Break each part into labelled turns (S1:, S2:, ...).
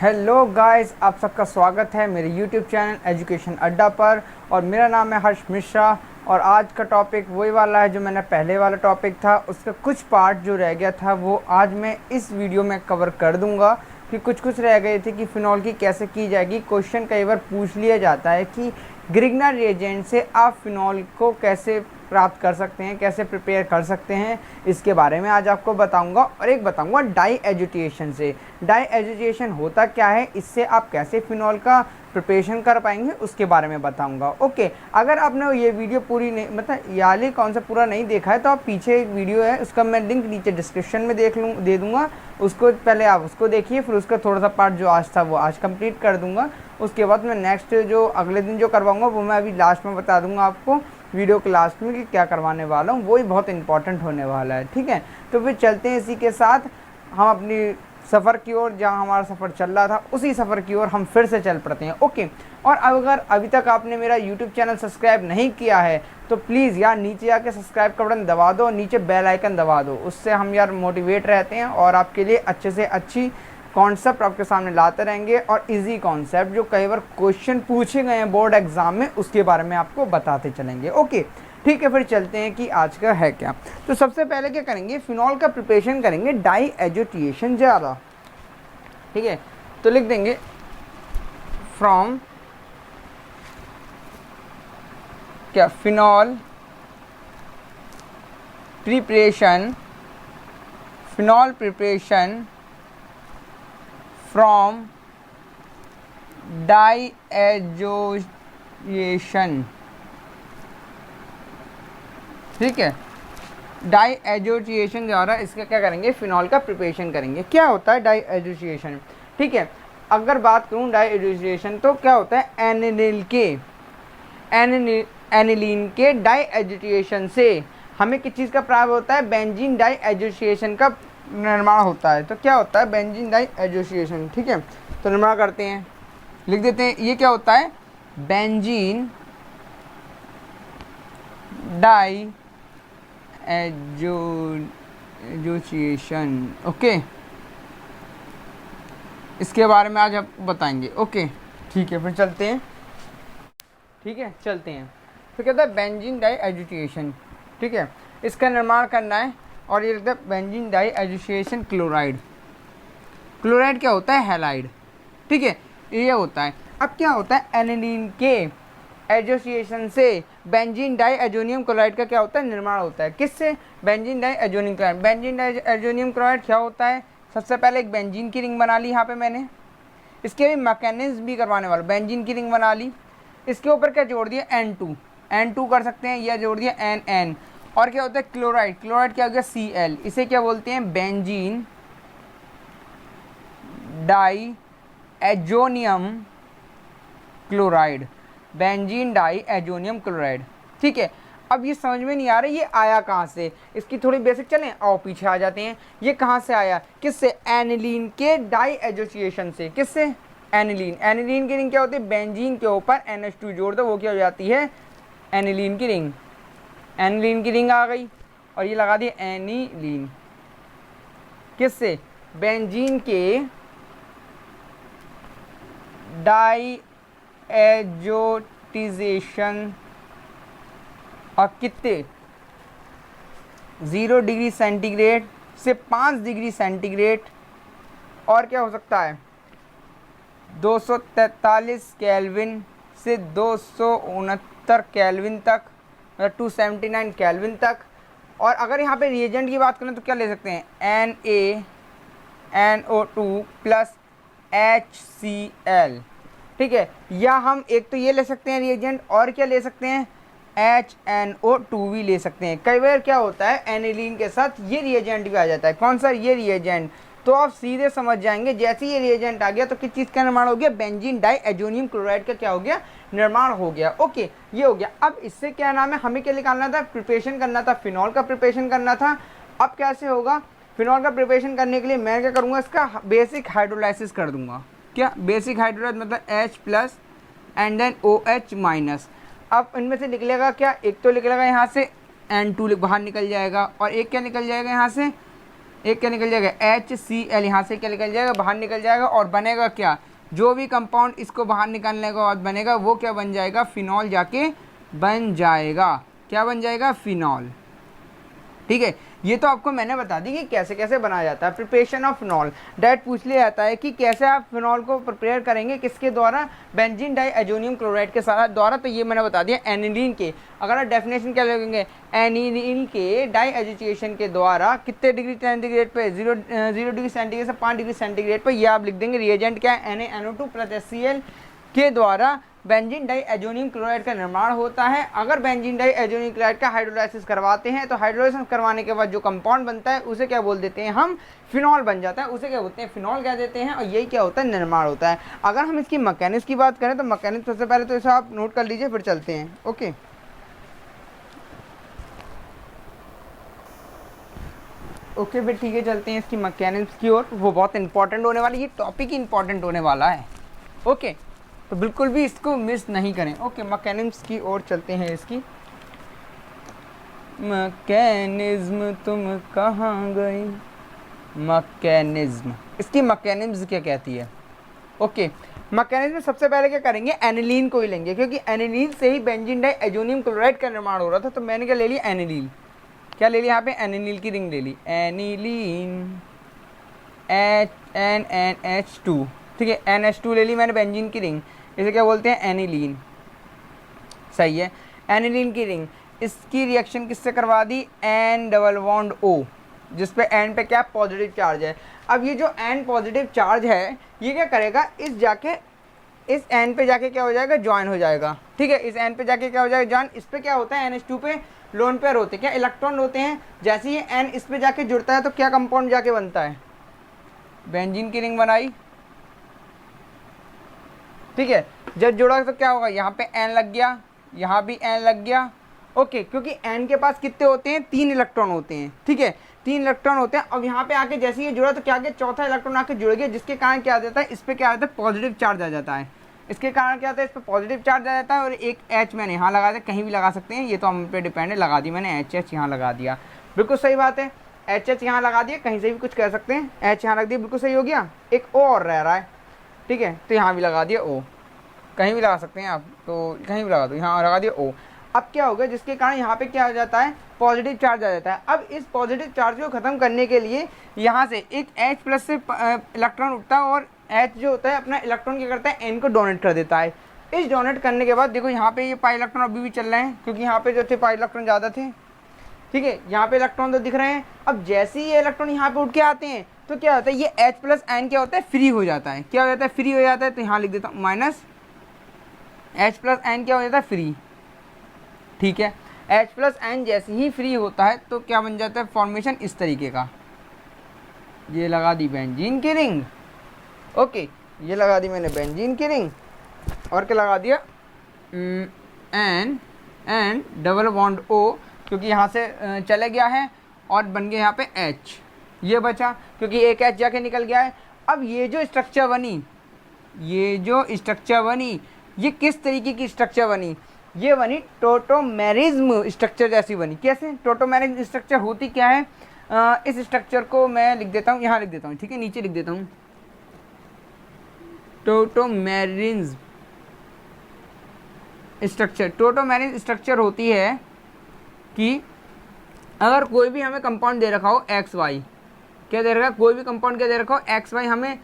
S1: Hello guys, आप सबका स्वागत है मेरे यूट्यूब चैनल एजुकेशन अड्डा पर। और मेरा नाम है हर्ष मिश्रा। और आज का टॉपिक वही वाला है जो मैंने पहले वाला टॉपिक था उसका कुछ पार्ट जो रह गया था वो आज मैं इस वीडियो में कवर कर दूंगा। कि कुछ रह गए थे कि फिनॉल की कैसे की जाएगी। क्वेश्चन कई बार पूछ लिया जाता है कि ग्रिग्ना रिएजेंट से आप फिनॉल को कैसे प्राप्त कर सकते हैं, कैसे प्रिपेयर कर सकते हैं, इसके बारे में आज आपको बताऊंगा। और एक बताऊंगा डाई एजुटेशन से। डाई एजुटेशन होता क्या है, इससे आप कैसे फिनॉल का प्रिपरेशन कर पाएंगे उसके बारे में बताऊंगा। ओके, अगर आपने ये वीडियो पूरी नहीं मतलब याली कौन सा पूरा नहीं देखा है तो आप पीछे एक वीडियो है उसका मैं लिंक नीचे डिस्क्रिप्शन में दे दूंगा। उसको पहले आप उसको देखिए, फिर उसका थोड़ा सा पार्ट जो आज था वो आज कंप्लीट कर दूंगा। उसके बाद मैं नेक्स्ट जो अगले दिन जो करवाऊंगा वो मैं अभी लास्ट में बता दूंगा आपको वीडियो के लास्ट में कि क्या करवाने वाला हूँ। वो ही बहुत इंपॉर्टेंट होने वाला है। ठीक है, तो फिर चलते हैं इसी के साथ हम अपनी सफ़र की ओर। जहाँ हमारा सफ़र चल रहा था उसी सफ़र की ओर हम फिर से चल पड़ते हैं। ओके, और अगर अभी तक आपने मेरा यूट्यूब चैनल सब्सक्राइब नहीं किया है तो प्लीज़ यार नीचे आके सब्सक्राइब का बटन दबा दो, नीचे बेल आइकन दबा दो। उससे हम यार मोटिवेट रहते हैं और आपके लिए अच्छे से अच्छी कॉन्सेप्ट आपके सामने लाते रहेंगे। और इजी कॉन्सेप्ट जो कई बार क्वेश्चन पूछे गए हैं बोर्ड एग्जाम में उसके बारे में आपको बताते चलेंगे। ओके ठीक है, फिर चलते हैं कि आज का है क्या। तो सबसे पहले क्या करेंगे, फिनॉल का प्रिपरेशन करेंगे डाई एजुटेशन ज़्यादा। ठीक है, तो लिख देंगे फ्रॉम क्या phenol preparation, phenol preparation from diazotization. ठीक है, डाई एजुटेशन द्वारा इसका क्या करेंगे, फिनॉल का प्रिपरेशन करेंगे। क्या होता है डाई एजुटेशन? ठीक है, अगर बात करूं डाई एजुटेशन तो क्या होता है, एनिलीन के डाई एजुटेशन से हमें किस चीज़ का प्राप्त होता है, बेंजीन डाई एजुटेशन का निर्माण होता है। तो क्या होता है, बेंजीन डाई एजुटेशन। ठीक है, तो निर्माण करते हैं, लिख देते हैं ये क्या होता है, बेंजीन डाई एजुटेशन। ओके, इसके बारे में आज आप बताएंगे। ओके ठीक है, फिर चलते हैं। ठीक है, चलते हैं। फिर कहता है बेंजीन डाई एजुटेशन। ठीक है, इसका निर्माण करना है और ये कहता है benzene diazonium chloride. Chloride क्या होता है, हैलाइड। ठीक है, ये होता है। अब क्या होता है, एनिलीन के एसोसिएशन से बेंजीन डाई एजोनियम क्लोराइड का क्या होता है, निर्माण होता है। किससे, benzene diazonium chloride. Benzene diazonium chloride क्या होता है, सबसे पहले एक बेंजीन की रिंग बना ली यहाँ पे मैंने, इसके भी मैकेनिज्म भी करवाने वाला। बेंजीन की रिंग बना ली, इसके ऊपर क्या जोड़ दिया, N2 कर सकते हैं, या जोड़ दिया NN। और क्या होता है, क्लोराइड। क्लोराइड क्या हो गया, Cl। इसे क्या बोलते हैं, benzene diazonium chloride. Benzene diazonium chloride. ठीक है, अब ये समझ में नहीं आ रहा ये आया कहाँ से, इसकी थोड़ी बेसिक चलें, आओ पीछे आ जाते हैं। ये कहाँ से आया, किससे, एनिलीन के डाई एसोसिएशन से। किससे, एनिलीन। एनिलीन की रिंग क्या होती है, बेंजीन के ऊपर NH2 जोड़ दो, वो क्या हो जाती है, एनिलीन की रिंग। एनिलीन की रिंग आ गई और ये लगा दी एनिलीन। किससे, बेंजीन के डाई एजोटिजेशन और कितने 0 डिग्री सेंटीग्रेड से 5 डिग्री सेंटीग्रेड, और क्या हो सकता है 243 केल्विन से 269 केल्विन तक, मतलब 279 केल्विन तक। और अगर यहाँ पे रिएजेंट की बात करें तो क्या ले सकते हैं, NaNO2 प्लस HCl। ठीक है, या हम एक तो ये ले सकते हैं रिएजेंट, और क्या ले सकते हैं, HNO2 भी ले सकते हैं। कई बार क्या होता है, एनिलीन के साथ ये रिएजेंट भी आ जाता है। कौन सा, ये रिएजेंट। तो आप सीधे समझ जाएंगे जैसे ये रिएजेंट आ गया तो किस चीज़ का निर्माण हो गया, बेंजीन डाई एजोनियम क्लोराइड का क्या हो गया, निर्माण हो गया। ओके, ये हो गया। अब इससे क्या नाम है, हमें क्या निकालना था, प्रिपरेशन करना था, फिनॉल का प्रिपरेशन करना था। अब कैसे होगा, फिनॉल का प्रिपरेशन करने के लिए मैं क्या करूँगा, इसका बेसिक हाइड्रोलाइसिस कर दूंगा। क्या, बेसिक हाइड्रोलाइसिस मतलब H plus and then OH minus. अब इनमें से निकलेगा क्या, एक तो निकलेगा यहाँ से N2 बाहर निकल जाएगा, और एक क्या निकल जाएगा यहाँ से एक क्या निकल जाएगा HCl, यहाँ से क्या निकल जाएगा, बाहर निकल जाएगा और बनेगा क्या, जो भी कंपाउंड इसको बाहर निकालने के बाद बनेगा वो क्या बन जाएगा, फिनॉल जाके बन जाएगा। क्या बन जाएगा, फिनॉल। ठीक है, ये तो आपको मैंने बता दी कि कैसे कैसे बनाया जाता है। प्रिपरेशन ऑफ फिनॉल, डायरेक्ट पूछ लिया जाता है कि कैसे आप फिनॉल को प्रिपेयर करेंगे, किसके द्वारा, बेंजीन डाइअजोनियम क्लोराइड के साथ द्वारा। तो ये मैंने बता दिया एनिलीन के। अगर आप डेफिनेशन क्या लगेंगे, एनिलीन के डाइएजिटेशन के द्वारा कितने डिग्री सेंटीग्रेड पे, 0 डिग्री सेंटीग्रेड से 5 डिग्री सेंटीग्रेड पर, ये आप लिख देंगे। रिएजेंट क्या है, NaNO2 + HCl के द्वारा बेंजीन डाइअजोनियम क्लोराइड का निर्माण होता है। अगर बेंजीन डाइअजोनियम क्लोराइड का हाइड्रोलाइसिस करवाते हैं तो हाइड्रोलाइसिस करवाने के बाद जो कंपाउंड बनता है उसे क्या बोल देते हैं हम, फिनॉल बन जाता है, उसे क्या बोलते हैं, फिनॉल कह देते हैं। और यही क्या होता है, निर्माण होता है। अगर हम इसकी मैकेनिक्स की बात करें तो मैकेनिक्स सबसे पहले तो इसे आप नोट कर लीजिए, फिर चलते हैं। ओके, ओके फिर ठीक है, चलते हैं इसकी मैकेनिक्स की ओर। वो बहुत इंपॉर्टेंट होने वाली, ये टॉपिक ही इंपॉर्टेंट होने वाला है। ओके, तो बिल्कुल भी इसको मिस नहीं करें। ओके, मैकेनिज्म की ओर चलते हैं इसकी। मैकेनिज्म तुम कहाँ गई, मैकेनिज्म, इसकी मैकेनिज्म क्या कहती है। ओके, मैकेनिज्म सबसे पहले क्या करेंगे, एनिलीन को ही लेंगे, क्योंकि एनिलीन से ही बेंजीन डाइअजोनियम क्लोराइड का निर्माण हो रहा था। तो मैंने क्या ले लिया, एनिलीन। क्या ले लिया यहाँ पे, एनिलीन की रिंग ले ली, एनिलीन NH2। ठीक है, NH2 ले ली मैंने, बेंजीन की रिंग, इसे क्या बोलते हैं, एनिलीन। सही है, एनिलीन की रिंग, इसकी रिएक्शन किससे करवा दी, N डबल बॉन्ड O, जिस पे N पे क्या पॉजिटिव चार्ज है। अब ये जो N पॉजिटिव चार्ज है ये क्या करेगा, इस N पे जाके क्या हो जाएगा, ज्वाइन हो जाएगा। ठीक है, इस N पे जाके क्या हो जाएगा, ज्वाइन। इस पे क्या होता है, NH2 पे लोन पेयर होते हैं, क्या इलेक्ट्रॉन होते हैं। जैसे ही N इस पे जाके जुड़ता है तो क्या कंपाउंड जाके बनता है, बेंजीन की रिंग बनाई। ठीक है, जब जुड़ा तो क्या होगा, यहाँ पे N लग गया, यहाँ भी N लग गया। ओके, क्योंकि N के पास कितने होते हैं, 3 इलेक्ट्रॉन होते हैं। ठीक है, 3 इलेक्ट्रॉन होते हैं। अब यहाँ पे आके जैसे ये जुड़ा तो क्या गया, चौथा इलेक्ट्रॉन आके जुड़ गया, जिसके कारण क्या आ जाता है, इस पर क्या आ जाता है, पॉजिटिव चार्ज आ जाता है। इसके कारण क्या होता है, इस पर पॉजिटिव चार्ज आ जाता है। और एक H मैंने यहाँ लगा दिया, कहीं भी लगा सकते हैं, ये तो हम पे डिपेंड है, लगा दी मैंने HH यहाँ लगा दिया, बिल्कुल सही बात है। HH यहाँ लगा दिया, कहीं से भी कुछ कह सकते हैं, H यहाँ लग दिया, बिल्कुल सही हो गया। एक O और रह रहा है, ठीक है, तो यहाँ भी लगा दिया O, कहीं भी लगा सकते हैं आप, तो कहीं भी लगा दो, यहाँ लगा दिया O। अब क्या होगा, जिसके कारण यहाँ पे क्या आ जाता है, पॉजिटिव चार्ज आ जाता है। अब इस पॉजिटिव चार्ज को ख़त्म करने के लिए यहाँ से एक H+ से इलेक्ट्रॉन उठता है, और H जो होता है अपना इलेक्ट्रॉन क्या करता है, N को डोनेट कर देता है। इस डोनेट करने के बाद देखो यहाँ पे ये पाई इलेक्ट्रॉन अभी भी चल रहे हैं, क्योंकि यहाँ पे जो थे पाई इलेक्ट्रॉन ज़्यादा थे। ठीक है, यहाँ पे इलेक्ट्रॉन तो दिख रहे हैं। अब जैसे ही ये इलेक्ट्रॉन यहाँ पे उठ के आते हैं तो क्या होता है, ये H+N क्या होता है, फ्री हो जाता है। क्या हो जाता है, फ्री हो जाता है। तो यहाँ लिख देता हूँ -H+N क्या हो जाता है, फ्री। ठीक है, H+N जैसे ही फ्री होता है तो क्या बन जाता है, फॉर्मेशन इस तरीके का। ये लगा दी बेंजीन की रिंग। ओके, ये लगा दी मैंने बेंजीन की रिंग, और क्या लगा दिया, N डबल बॉन्ड O, क्योंकि यहाँ से चले गया है, और बन गया यहाँ पे H, ये बचा, क्योंकि एक H जाके निकल गया है। अब ये जो स्ट्रक्चर बनी, ये किस तरीके की स्ट्रक्चर बनी, ये बनी टोटोमेरिज्म स्ट्रक्चर जैसी बनी। कैसे, टोटोमेरिज्म स्ट्रक्चर होती क्या है, इस स्ट्रक्चर को मैं लिख देता हूँ, यहाँ लिख देता हूँ, ठीक है, नीचे लिख देता हूँ। टोटोमेरिज्म स्ट्रक्चर होती है कि अगर कोई भी हमें कंपाउंड दे रखा हो XY, क्या दे रखा है, कोई भी कंपाउंड क्या दे रखा हो, XY हमें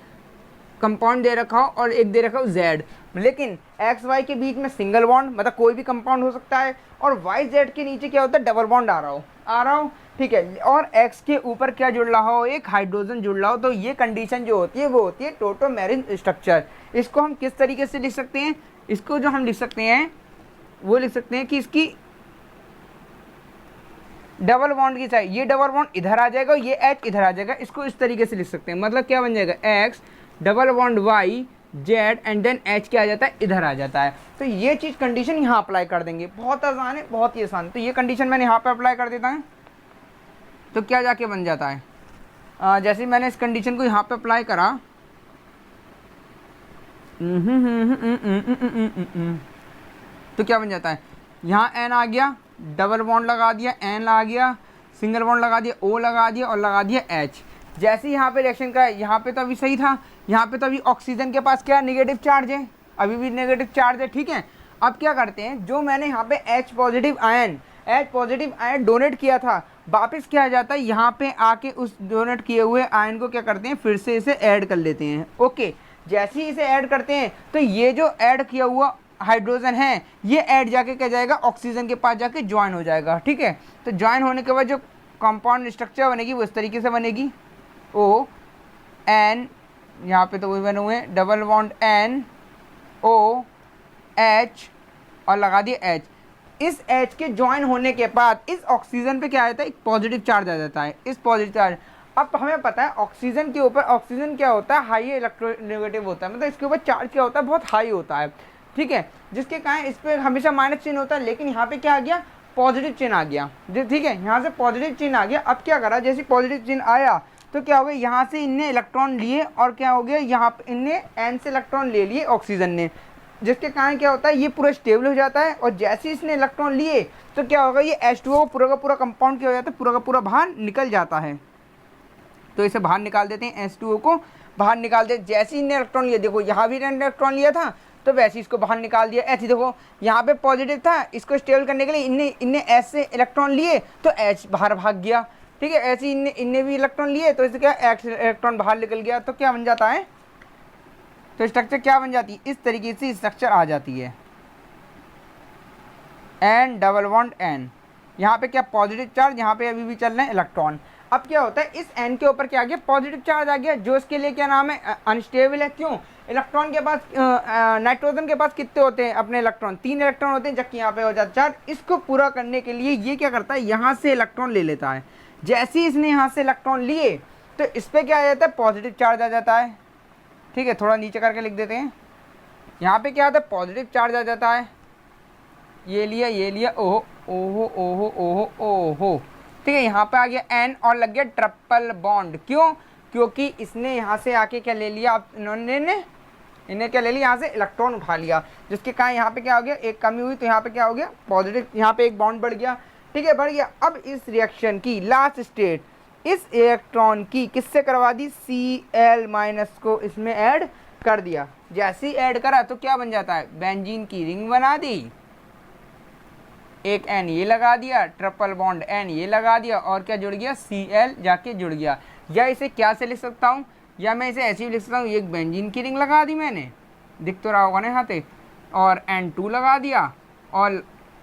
S1: कंपाउंड दे रखा हो, और एक दे रखा हो Z, लेकिन XY के बीच में सिंगल बॉन्ड, मतलब कोई भी कंपाउंड हो सकता है, और YZ के नीचे क्या होता है, डबल बॉन्ड आ रहा हो। ठीक है, और X के ऊपर क्या जुड़ रहा हो, एक हाइड्रोजन जुड़ रहा हो। तो ये कंडीशन जो होती है वो होती है टोटोमेरिज्म स्ट्रक्चर। इसको हम किस तरीके से लिख सकते हैं, इसको जो हम लिख सकते हैं वो लिख सकते हैं कि इसकी डबल बॉन्ड की साइड, ये डबल बॉन्ड इधर आ जाएगा, ये H इधर आ जाएगा। इसको इस तरीके से लिख सकते हैं, मतलब क्या बन जाएगा, X double bond Y Z and then H क्या आ जाता है, इधर आ जाता है। तो ये चीज़ कंडीशन यहाँ अप्लाई कर देंगे, बहुत आसान है, बहुत ही आसान। तो ये कंडीशन मैंने यहाँ पे अप्लाई कर देता है, तो क्या जाके बन जाता है, जैसे ही मैंने इस कंडीशन को यहाँ पे अप्लाई करा, तो क्या बन जाता है, यहाँ N आ गया, डबल बॉन्ड लगा दिया, N आ गया, सिंगल बॉन्ड लगा दिया, O लगा दिया और लगा दिया H। जैसे यहाँ पे रिएक्शन का, यहाँ पे तो अभी सही था, यहाँ पे तो अभी ऑक्सीजन के पास क्या नेगेटिव चार्ज है, अभी भी नेगेटिव चार्ज है, ठीक है। अब क्या करते हैं, जो मैंने यहाँ पे H पॉजिटिव आयन डोनेट किया था, वापस क्या आ जाता है, यहाँ पे आके उस डोनेट किए हुए आयन को क्या करते हैं, फिर से इसे ऐड कर लेते हैं। ओके, जैसे ही इसे ऐड करते हैं तो ये जो ऐड किया हुआ हाइड्रोजन है, ये ऐड जाके क्या जाएगा, ऑक्सीजन के पास जाके ज्वाइन हो जाएगा, ठीक है। तो ज्वाइन होने के बाद जो कंपाउंड स्ट्रक्चर बनेगी वो इस तरीके से बनेगी, O N, यहाँ पे तो वही बने हुए हैं, double bond N O H और लगा दिया H। इस H के ज्वाइन होने के बाद इस ऑक्सीजन पे क्या आ जाता है, एक पॉजिटिव चार्ज आ जाता है, इस पॉजिटिव चार्ज। अब हमें पता है ऑक्सीजन के ऊपर, ऑक्सीजन क्या होता है, हाई इलेक्ट्रोनेगेटिव होता है, मतलब इसके ऊपर चार्ज क्या होता है, बहुत हाई होता है, ठीक है, जिसके कारण इस पर हमेशा माइनस चिन्ह होता है। लेकिन यहाँ पे क्या आ गया, पॉजिटिव चिन्ह आ गया, ठीक है, यहाँ से पॉजिटिव चिन्ह आ गया। अब क्या करा, जैसे पॉजिटिव चिन्ह आया तो क्या हो गया, यहाँ से इनने इलेक्ट्रॉन लिए और क्या हो गया, यहाँ पे इनने N से इलेक्ट्रॉन ले लिए ऑक्सीजन ने, जिसके कारण क्या होता है, ये पूरा स्टेबल हो जाता है। और जैसे इसने इलेक्ट्रॉन लिए तो क्या होगा, ये H2O पूरा का पूरा कंपाउंड क्या हो जाता है, पूरा का पूरा बाहर निकल जाता है। तो इसे बाहर निकाल देते हैं, H2O को बाहर निकाल देते। जैसे इनने इलेक्ट्रॉन लिया, देखो यहाँ भी इलेक्ट्रॉन लिया था तो वैसे इसको बाहर निकाल दिया। ऐसे देखो यहाँ पे पॉजिटिव था, इसको स्टेबल करने के लिए इनने H से इलेक्ट्रॉन लिए तो H बाहर भाग गया, ठीक है। ऐसे इनने भी इलेक्ट्रॉन लिए तो इससे क्या, X इलेक्ट्रॉन बाहर निकल गया, तो क्या बन जाता है, तो स्ट्रक्चर क्या बन जाती है, इस तरीके से स्ट्रक्चर आ जाती है, N डबल बॉन्ड N। यहाँ पे क्या पॉजिटिव चार्ज, यहाँ पे अभी भी चल रहे हैं इलेक्ट्रॉन। अब क्या होता है, इस N के ऊपर क्या आ गया, पॉजिटिव चार्ज आ गया, जो इसके लिए क्या नाम है, अनस्टेबल है। क्यों, इलेक्ट्रॉन के पास, नाइट्रोजन के पास कितने होते हैं अपने इलेक्ट्रॉन, 3 इलेक्ट्रॉन होते हैं, जबकि यहाँ पे हो जाता चार्ज। इसको पूरा करने के लिए ये क्या करता है, यहाँ से इलेक्ट्रॉन ले लेता है। जैसे ही इसने यहाँ से इलेक्ट्रॉन लिए तो इस पर क्या आ जाता है, पॉजिटिव चार्ज आ जाता है, ठीक है। थोड़ा नीचे करके लिख देते हैं, यहाँ पे क्या आता है, पॉजिटिव चार्ज आ जाता है। ये लिया, ओहो ओहो ओहो ओहो ओहो, ठीक है। यहाँ पे आ गया N और लग गया ट्रिपल बॉन्ड। क्यों, क्योंकि इसने यहाँ से आके क्या ले लिया, इन्हें क्या ले लिया, यहाँ से इलेक्ट्रॉन उठा लिया, जिसके कारण यहाँ पे क्या हो गया, एक कमी हुई, तो यहाँ पे क्या हो गया, पॉजिटिव, यहाँ पे एक बॉन्ड बढ़ गया, ठीक है, बढ़ गया। अब इस रिएक्शन की लास्ट स्टेट, इस इलेक्ट्रॉन की किससे करवा दी, Cl माइनस को इसमें ऐड कर दिया। जैसे ही ऐड करा तो क्या बन जाता है, बेंजीन की रिंग बना दी, एक N ये लगा दिया, ट्रिपल बॉन्ड N ये लगा दिया, और क्या जुड़ गया, Cl जाके जुड़ गया। या इसे क्या से लिख सकता हूँ, या मैं इसे ऐसे भी लिख सकता हूँ, एक बेंजीन की रिंग लगा दी मैंने, दिख तो रहा होगा ना यहाँ पे, और N2 लगा दिया, और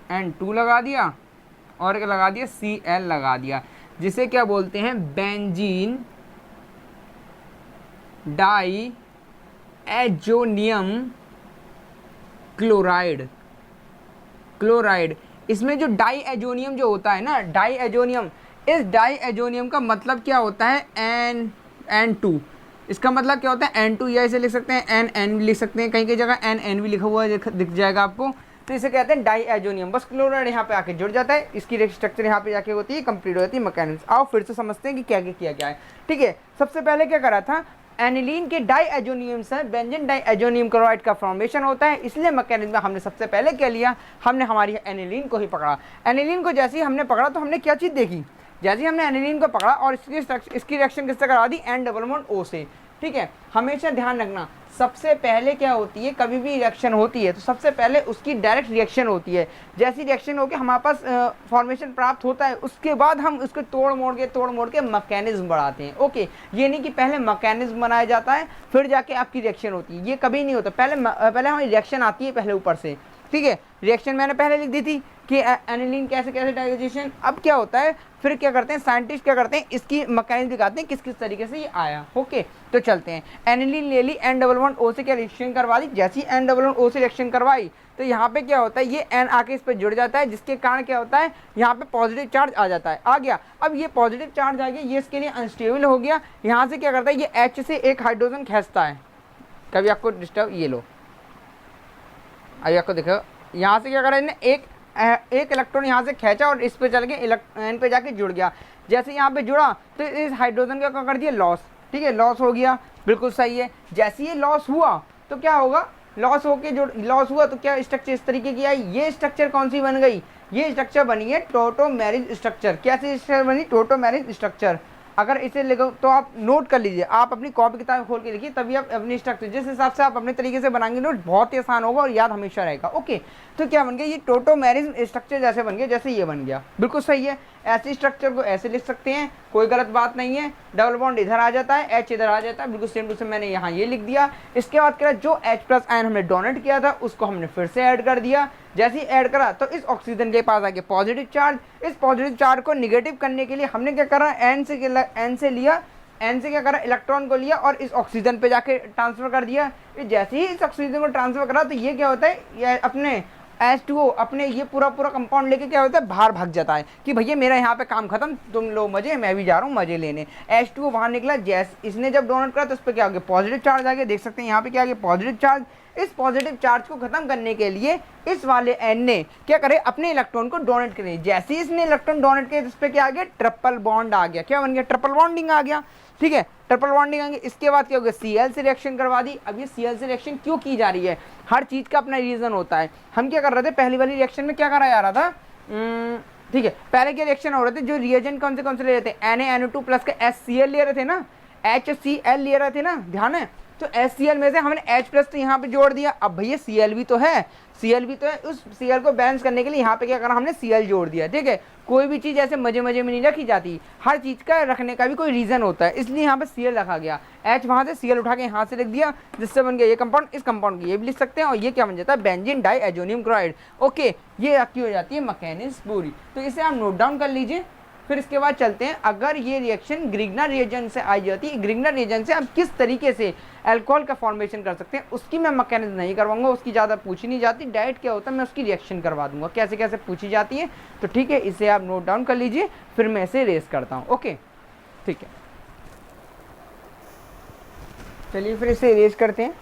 S1: N2 लगा दिया, और क्या लगा दिया, Cl लगा दिया, जिसे क्या बोलते हैं, बेंजीन डाई एजोनियम क्लोराइड। इसमें जो डाई एजोनियम जो होता है ना, डाई एजोनियम, इस डाई एजोनियम का मतलब क्या होता है, N2। इसका मतलब क्या होता है, N2, या इसे लिख सकते हैं N भी लिख सकते हैं, कहीं कहीं जगह N भी लिखा हुआ दिख जाएगा आपको। तो इसे कहते हैं डाई एजोनियम। बस क्लोराइड यहाँ पे आके जुड़ जाता है, इसकी स्ट्रक्चर यहाँ पे जाके होती है, कंप्लीट हो जाती है मैकेनिक्स। आओ फिर से समझते हैं कि क्या क्या किया गया है, ठीक है। सबसे पहले क्या करा था, एनिलीन के डाई एजोनियम से बेंजीन डाई एजोनियम क्लोराइड का फॉर्मेशन होता है, इसलिए मैकेनिज्म में हमने सबसे पहले क्या लिया, हमने हमारी एनिलीन को ही पकड़ा। एनिलीन को जैसे ही हमने पकड़ा तो हमने क्या चीज़ देखी, जैसे ही हमने एनिलीन को पकड़ा और इसकी रिएक्शन किससे करा दी, N डबल बॉन्ड O से, ठीक है। हमेशा ध्यान रखना, सबसे पहले क्या होती है, कभी भी रिएक्शन होती है तो सबसे पहले उसकी डायरेक्ट रिएक्शन होती है। जैसी रिएक्शन होकर हमारे पास फॉर्मेशन प्राप्त होता है, उसके बाद हम उसको तोड़ मोड़ के मैकेनिज्म बढ़ाते हैं। ओके, ये नहीं कि पहले मैकेनिज्म बनाया जाता है फिर जाके आपकी रिएक्शन होती है, ये कभी नहीं होता। पहले हमारी रिएक्शन आती है पहले ऊपर से, ठीक है। रिएक्शन मैंने पहले लिख दी थी कि एनिलीन कैसे डाइजेशन। अब क्या होता है, फिर क्या करते हैं साइंटिस्ट, क्या करते हैं, इसकी मैकेनिज्म दिखाते हैं किस किस तरीके से ये आया। ओके, तो चलते हैं। एनिलीन ले ली, N डबल बॉन्ड O से क्या रिएक्शन करवा दी, जैसी N डबल बॉन्ड O से रिएक्शन करवाई तो यहाँ पे क्या होता है, ये N आके इस पर जुड़ जाता है, जिसके कारण क्या होता है, यहाँ पे पॉजिटिव चार्ज आ जाता है, आ गया। अब ये पॉजिटिव चार्ज आ गया, ये इसके लिए अनस्टेबल हो गया, यहाँ से क्या करता है, ये H से एक हाइड्रोजन खींचता है। कभी आपको डिस्टर्ब, ये लो अभी आपको देखो, यहाँ से क्या करा इन्हें, एक इलेक्ट्रॉन यहाँ से खींचा और इस पे चल के N पे जाके जुड़ गया। जैसे यहाँ पे जुड़ा तो इस हाइड्रोजन का क्या कर दिया, लॉस, ठीक है, लॉस हो गया, बिल्कुल सही है। जैसे ये लॉस हुआ तो क्या होगा, लॉस होके जो लॉस हुआ तो क्या स्ट्रक्चर इस तरीके की आई, ये स्ट्रक्चर कौन सी बन गई, ये स्ट्रक्चर बनी है टॉटोमेरिक स्ट्रक्चर। कैसे स्ट्रक्चर बनी? Tautomeric structure. अगर इसे लिखो तो आप नोट कर लीजिए, आप अपनी कॉपी किताब खोल के लिखिए, तभी आप अपनी स्ट्रक्चर जिस हिसाब से आप अपने तरीके से बनाएंगे नोट बहुत ही आसान होगा और याद हमेशा रहेगा। ओके, तो क्या बन गया? ये टॉटोमेरिक स्ट्रक्चर जैसे बन गया, जैसे ये बन गया, बिल्कुल सही है। ऐसे स्ट्रक्चर को ऐसे लिख सकते हैं, कोई गलत बात नहीं है। डबल बॉन्ड इधर आ जाता है, एच इधर आ जाता है, बिल्कुल सेम टू सेम मैंने यहाँ ये लिख दिया। इसके बाद क्या, जो H प्लस आयन हमने डोनेट किया था उसको हमने फिर से ऐड कर दिया। जैसे ही ऐड करा तो इस ऑक्सीजन के पास आ गया पॉजिटिव चार्ज। इस पॉजिटिव चार्ज को निगेटिव करने के लिए हमने क्या करा, एन से लिया, एन से क्या करा, इलेक्ट्रॉन को लिया और इस ऑक्सीजन पे जाके ट्रांसफर कर दिया। जैसे ही इस ऑक्सीजन को ट्रांसफर करा तो ये क्या होता है, ये अपने H2O अपने ये पूरा कंपाउंड लेके क्या होता है, बाहर भाग जाता है कि भैया मेरा यहाँ पे काम खत्म, तुम लो मजे, मैं भी जा रहा हूँ मजे लेने। H2O बाहर निकला, जैसे इसने जब डोनेट करा तो उस पर क्या हो गया, पॉजिटिव चार्ज आ गया। देख सकते हैं यहाँ पे क्या आ गया, पॉजिटिव चार्ज। इस पॉजिटिव चार्ज को खत्म करने के लिए इस वाले एन ने क्या करे, अपने इलेक्ट्रॉन को डोनेट करे। जैसे ही इसने इलेक्ट्रॉन डोनेट किया इस पर क्या आ गया, ट्रिपल बॉन्ड आ गया। क्या बन गया, ट्रिपल बॉन्डिंग आ गया। ठीक है, ट्रिपल बॉन्डिंग आ गया। इसके बाद क्या हो गया, Cl से रिएक्शन करवा दी। अब ये Cl से रिएक्शन क्यों की जा रही है, हर चीज का अपना रीजन होता है। हम क्या कर रहे थे, पहली वाली रिएक्शन में क्या करा जा रहा था, ठीक है, पहले क्या रिएक्शन हो रहे थे, जो रिएजेंट कौन से ले रहे थे, Na NO2 प्लस का HCl ले रहे थे ना, HCl ले रहे थे ना, ध्यान है। तो HCl में से हमने H प्लस तो यहाँ पे जोड़ दिया। अब भैया Cl भी तो है, Cl भी तो है, उस Cl को बैलेंस करने के लिए यहाँ पे क्या करा, हमने Cl जोड़ दिया। ठीक है, कोई भी चीज़ ऐसे मजे मजे में नहीं रखी जाती, हर चीज़ का रखने का भी कोई रीज़न होता है, इसलिए यहाँ पे Cl रखा गया। H वहाँ से Cl उठा के यहाँ से लिख दिया, जिससे बन गया ये कंपाउंड। इस कंपाउंड की ये भी लिख सकते हैं और ये क्या बन जाता है, बेंजीन डाइएजोनियम क्लोराइड। ओके, ये आपकी हो जाती है मैकेनिज्म पूरी। तो इसे आप नोट डाउन कर लीजिए। फिर इसके बाद चलते हैं, अगर ये रिएक्शन ग्रिग्ना रिएजेंट से आई जाती है, ग्रिग्ना रिएजेंट से आप किस तरीके से अल्कोहल का फॉर्मेशन कर सकते हैं, उसकी मैं मैकेनिज्म नहीं करवाऊंगा, उसकी ज़्यादा पूछी नहीं जाती। डायरेक्ट क्या होता है, मैं उसकी रिएक्शन करवा दूंगा, कैसे कैसे पूछी जाती है। तो ठीक है, इसे आप नोट डाउन कर लीजिए, फिर मैं इसे रेस करता हूँ। ओके, ठीक है, चलिए फिर इसे रेस करते हैं।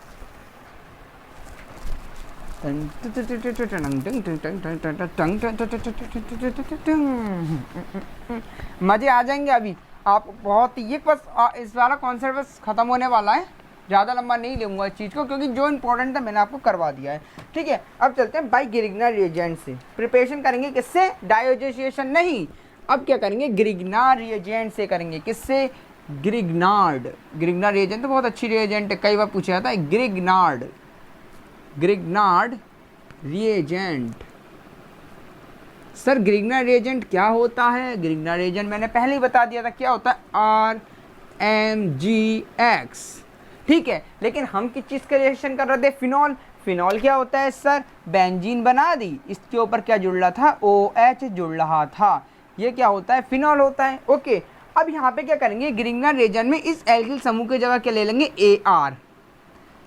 S1: मजे आ जाएंगे अभी आप बहुत। ये बस इस वाला कॉन्सेप्ट बस खत्म होने वाला है, ज़्यादा लंबा नहीं लूँगा इस चीज़ को, क्योंकि जो इंपॉर्टेंट था मैंने आपको करवा दिया है। ठीक है, अब चलते हैं बाई ग्रिग्ना रिएजेंट से। प्रिपरेशन करेंगे किससे, डाइजेशन नहीं, अब क्या करेंगे, ग्रिग्ना रिएजेंट से करेंगे। किससे, ग्रिग्नार्ड। ग्रिग्ना रिएजेंट तो बहुत अच्छी रिएजेंट है, कई बार पूछा जाता है। Grignard reagent. सर ग्रिग्ना रिएजेंट क्या होता है, ग्रिग्ना रिएजेंट मैंने पहले ही बता दिया था क्या होता है, RMgX। ठीक है, लेकिन हम किस चीज़ का रिएक्शन कर रहे थे, फिनॉल। फिनॉल क्या होता है सर, बेंजीन बना दी, इसके ऊपर क्या जुड़ रहा था, OH जुड़ रहा था, ये क्या होता है, फिनॉल होता है। ओके, अब यहाँ पे क्या करेंगे, ग्रिग्ना रिएजेंट में इस एल्किल समूह की जगह क्या ले लेंगे, AR।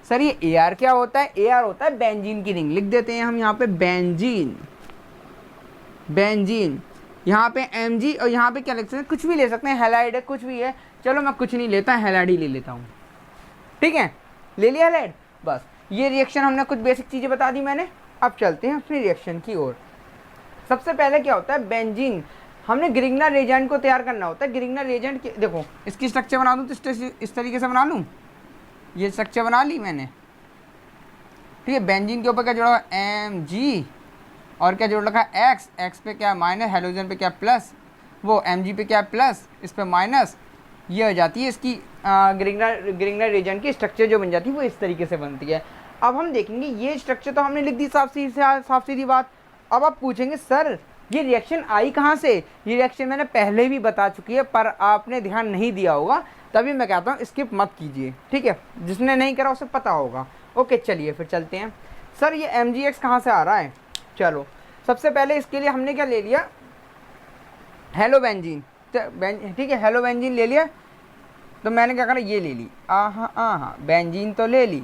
S1: सर ये AR क्या होता है, AR होता है बेंजीन की रिंग। लिख देते हैं हम यहाँ पे बेंजीन, बेंजीन। यहाँ पे Mg और यहाँ पे क्या लिख सकते हैं, कुछ भी ले सकते हैं, हैलाइड है, कुछ भी है। चलो मैं कुछ नहीं लेता, हैलाइड ही ले लेता हूँ। ठीक है, ले लिया हैलाइड। बस ये रिएक्शन हमने कुछ बेसिक चीज़ें बता दी मैंने। अब चलते हैं अपनी रिएक्शन की ओर। सबसे पहले क्या होता है, बेंजीन। हमने ग्रिग्ना रिएजेंट को तैयार करना होता है। ग्रिग्ना रिएजेंट की देखो, इसकी स्ट्रक्चर बना दूँ तो इस तरीके से बना लूँ, ये स्ट्रक्चर बना ली मैंने। ठीक है, बेंजीन के ऊपर क्या जोड़ा, Mg, और क्या जोड़ रखा है, X पे क्या माइनस, हेलोजन पे क्या प्लस, वो Mg पे क्या प्लस, इस पे माइनस। ये हो जाती है इसकी ग्रिग्ना रिएजेंट की स्ट्रक्चर जो बन जाती है वो इस तरीके से बनती है। अब हम देखेंगे ये स्ट्रक्चर तो हमने लिख दी साफ सीधी बात। अब आप पूछेंगे सर ये रिएक्शन आई कहाँ से, ये रिएक्शन मैंने पहले भी बता चुकी है पर आपने ध्यान नहीं दिया होगा, तभी मैं कहता हूँ स्किप मत कीजिए। ठीक है, जिसने नहीं करा उसे पता होगा। ओके, चलिए फिर चलते हैं। सर ये MgX कहाँ से आ रहा है, चलो सबसे पहले इसके लिए हमने क्या ले लिया, हेलो बेंजीन। ठीक है, हेलो बेंजीन ले लिया, तो मैंने क्या करा, ये ले ली, बेंजीन तो ले ली।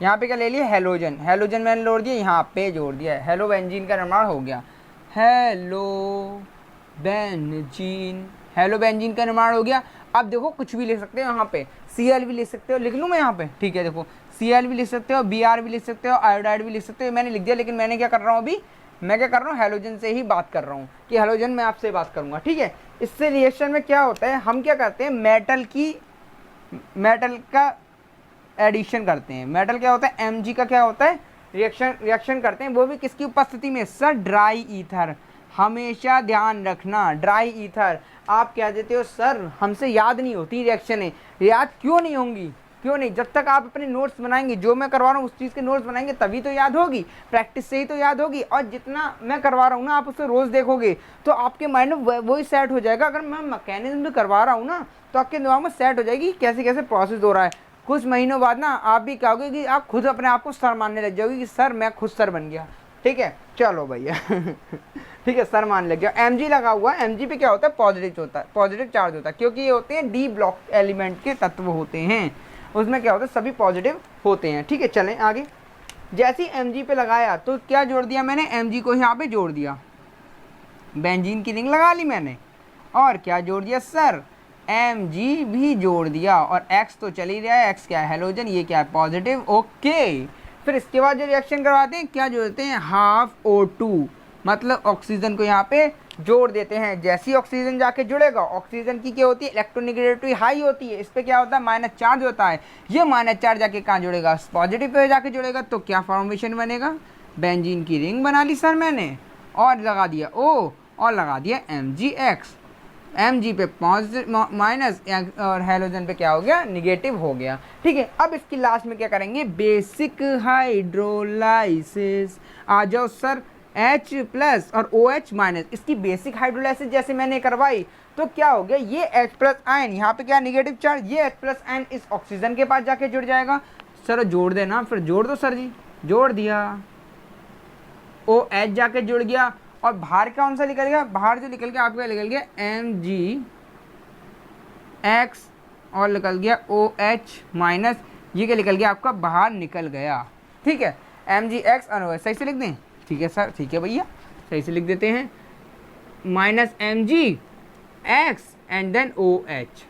S1: यहाँ पे क्या ले लिया, हेलोजन। हेलोजन मैंने जोड़ दिया, यहाँ पे जोड़ दिया, हेलो बेंजीन का निर्माण हो गया। हेलो बेंजीन, हेलो बेंजीन का निर्माण हो गया। अब देखो कुछ भी ले सकते हो, यहाँ पे Cl भी लिख सकते हो, लिख लूँ मैं यहाँ पे। ठीक है, देखो Cl भी लिख सकते हो, Br भी लिख सकते हो, आयोडाइड भी लिख सकते हो, मैंने लिख दिया। लेकिन मैंने क्या कर रहा हूँ अभी, मैं क्या कर रहा हूँ, हेलोजन से ही बात कर रहा हूँ कि हेलोजन मैं आपसे बात करूँगा। ठीक है, इससे रिएक्शन में क्या होता है, हम क्या करते हैं, मेटल का एडिशन करते हैं। मेटल क्या होता है, Mg का क्या होता है, रिएक्शन करते हैं, वो भी किसकी उपस्थिति में, सर ड्राई ईथर। हमेशा ध्यान रखना, ड्राई ईथर आप कह देते हो सर हमसे याद नहीं होती रिएक्शन है, याद क्यों नहीं होंगी, क्यों नहीं, जब तक आप अपने नोट्स बनाएंगे, जो मैं करवा रहा हूँ उस चीज़ के नोट्स बनाएंगे तभी तो याद होगी, प्रैक्टिस से ही तो याद होगी। और जितना मैं करवा रहा हूँ ना आप उसको रोज़ देखोगे तो आपके माइंड में वही सेट हो जाएगा। अगर मैं मैकेनिज्म भी करवा रहा हूँ ना तो आपके दिमाग में सेट हो जाएगी कैसे कैसे प्रोसेस हो रहा है। कुछ महीनों बाद ना आप भी कहोगे कि आप खुद अपने आप को सर मानने लग जाओगे कि सर मैं खुद सर बन गया। ठीक है चलो भैया ठीक है सर मान लग गया। mg लगा हुआ है, mg पे क्या होता है, पॉजिटिव होता है, पॉजिटिव चार्ज होता है, क्योंकि ये होते हैं डी ब्लॉक एलिमेंट के तत्व होते हैं, उसमें क्या होता है सभी पॉजिटिव होते हैं। ठीक है चलें आगे। जैसे ही mg पे लगाया तो क्या जोड़ दिया मैंने, mg को यहाँ पे जोड़ दिया, बेंजीन की रिंग लगा ली मैंने, और क्या जोड़ दिया सर, mg भी जोड़ दिया, और x तो चल ही रहा है, x क्या है हेलोजन, ये क्या है पॉजिटिव। ओके फिर इसके बाद जो रिएक्शन करवाते हैं क्या जोड़ते हैं, हाफ O2, मतलब ऑक्सीजन को यहाँ पे जोड़ देते हैं। जैसे ही ऑक्सीजन जाके जुड़ेगा, ऑक्सीजन की क्या होती है, इलेक्ट्रोनेगेटिविटी हाई होती है, इस पर क्या होता है माइनस चार्ज होता है, ये माइनस चार्ज जाके कहाँ जुड़ेगा, पॉजिटिव पे जाके जुड़ेगा, तो क्या फॉर्मेशन बनेगा, बेंजीन की रिंग बना ली सर मैंने, और लगा दिया O और लगा दिया MgX, mg पे पॉजिटिव माइनस और हेलोजन पे क्या हो गया, निगेटिव हो गया। ठीक है अब इसकी लास्ट में क्या करेंगे, बेसिक हाइड्रोलाइसिस। आ जाओ सर H प्लस और OH माइनस, इसकी बेसिक हाइड्रोलाइसिस जैसे मैंने करवाई तो क्या हो गया, ये H प्लस आयन यहाँ पे क्या निगेटिव चार्ज, ये H प्लस आयन इस ऑक्सीजन के पास जाके जुड़ जाएगा। सर जोड़ देना, फिर जोड़ दो सर जी, जोड़ दिया, OH जाके जुड़ गया, और बाहर कौन सा निकल गया, बाहर जो निकल गया आपका निकल गया MgX और निकल गया OH माइनस, ये क्या निकल गया आपका बाहर निकल गया। ठीक है MgX और OH सही से लिख दें, ठीक है सर, ठीक है भैया सही से लिख देते हैं, minus MgX and then OH,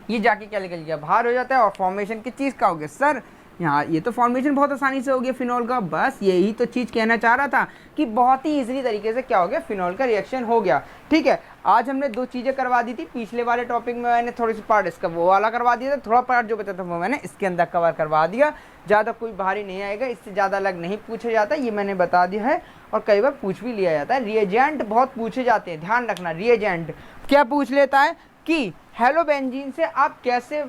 S1: ये जाके क्या निकल गया बाहर हो जाता है, और फॉर्मेशन की चीज़ का हो गया सर, यहाँ ये तो फॉर्मेशन बहुत आसानी से हो गया फिनॉल का, बस यही तो चीज़ कहना चाह रहा था कि बहुत ही इजीली तरीके से क्या हो गया, फिनॉल का रिएक्शन हो गया। ठीक है आज हमने दो चीज़ें करवा दी थी, पिछले वाले टॉपिक में मैंने थोड़ी सी पार्ट इसका वो वाला करवा दिया था, थोड़ा पार्ट जो बचा था वो मैंने इसके अंदर कवर करवा दिया, ज़्यादा कोई भारी नहीं आएगा, इससे ज़्यादा अलग नहीं पूछा जाता, ये मैंने बता दिया है, और कई बार पूछ भी लिया जाता है। रिएजेंट बहुत पूछे जाते हैं, ध्यान रखना, रिएजेंट क्या पूछ लेता है कि हेलोबेंजीन से आप कैसे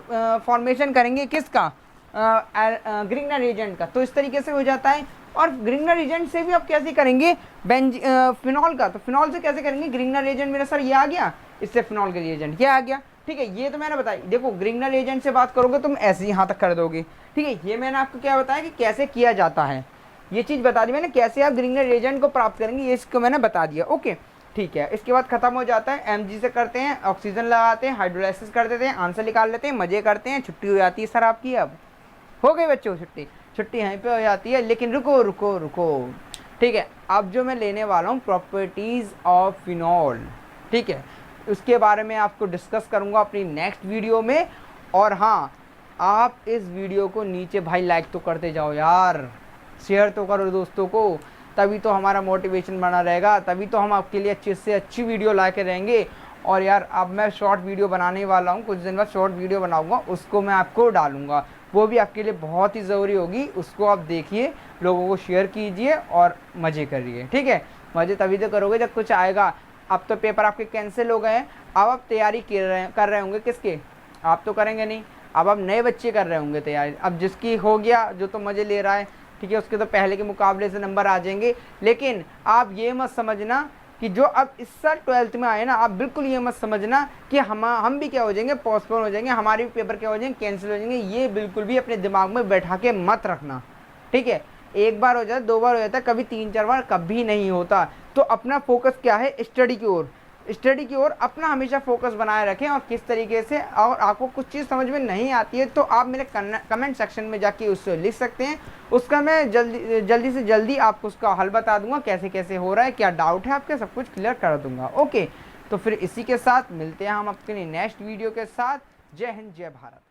S1: फॉर्मेशन करेंगे किसका, ग्रिग्नर रिएजेंट का, तो इस तरीके से हो जाता है। और ग्रिग्नर रिएजेंट से भी आप कैसे करेंगे फिनॉल का, तो फिनॉल से कैसे करेंगे, ग्रिग्नर रिएजेंट मेरा सर ये आ गया, इससे फिनॉल का रिएजेंट ये आ गया। ठीक है ये तो मैंने बताया, देखो ग्रिग्नर रिएजेंट से बात करोगे तुम ऐसे ही यहाँ तक कर दोगे। ठीक है ये मैंने आपको क्या बताया कि कैसे किया जाता है, ये चीज़ बता दी मैंने, कैसे आप ग्रिग्नर रिएजेंट को प्राप्त करेंगे ये इसको मैंने बता दिया। ओके ठीक है इसके बाद खत्म हो जाता है, mg से करते हैं, ऑक्सीजन लगाते हैं, हाइड्रोलाइसिस कर देते हैं, आंसर निकाल लेते हैं, मजे करते हैं, छुट्टी हो जाती है सर आपकी, अब हो गई बच्चों छुट्टी, छुट्टी यहीं पे हो जाती है। लेकिन रुको रुको रुको, ठीक है अब जो मैं लेने वाला हूँ प्रॉपर्टीज़ ऑफ फिनॉल, ठीक है उसके बारे में आपको डिस्कस करूँगा अपनी नेक्स्ट वीडियो में। और हाँ आप इस वीडियो को नीचे भाई लाइक तो करते जाओ यार, शेयर तो करो दोस्तों को, तभी तो हमारा मोटिवेशन बना रहेगा, तभी तो हम आपके लिए अच्छी से अच्छी वीडियो ला के रहेंगे। और यार अब मैं शॉर्ट वीडियो बनाने वाला हूँ, कुछ दिन बाद शॉर्ट वीडियो बनाऊँगा, उसको मैं आपको डालूँगा, वो भी आपके लिए बहुत ही ज़रूरी होगी, उसको आप देखिए, लोगों को शेयर कीजिए और मज़े करिए। ठीक है मज़े तभी तो करोगे जब कुछ आएगा। अब तो पेपर आपके कैंसिल हो गए हैं, अब आप तैयारी कर रहे होंगे किसके, आप तो करेंगे नहीं, अब आप नए बच्चे कर रहे होंगे तैयारी। अब जिसकी हो गया जो तो मज़े ले रहा है, ठीक है उसके तो पहले के मुकाबले से नंबर आ जाएंगे। लेकिन आप ये मत समझना कि जो अब इस साल 12th में आए ना, आप बिल्कुल ये मत समझना कि हम भी क्या हो जाएंगे, पोस्टपोन हो जाएंगे, हमारे भी पेपर क्या हो जाएंगे, कैंसिल हो जाएंगे, ये बिल्कुल भी अपने दिमाग में बैठा के मत रखना। ठीक है एक बार हो जाता है, दो बार हो जाता है, कभी 3-4 बार कभी नहीं होता। तो अपना फोकस क्या है, स्टडी की ओर, स्टडी की ओर अपना हमेशा फोकस बनाए रखें। और किस तरीके से, और आपको कुछ चीज़ समझ में नहीं आती है तो आप मेरे कमेंट सेक्शन में जाके उससे लिख सकते हैं, उसका मैं जल्दी से जल्दी आपको उसका हल बता दूंगा, कैसे कैसे हो रहा है, क्या डाउट है आपके, सब कुछ क्लियर कर दूंगा। ओके तो फिर इसी के साथ मिलते हैं हम अपनी नेक्स्ट वीडियो के साथ। जय हिंद जय भारत।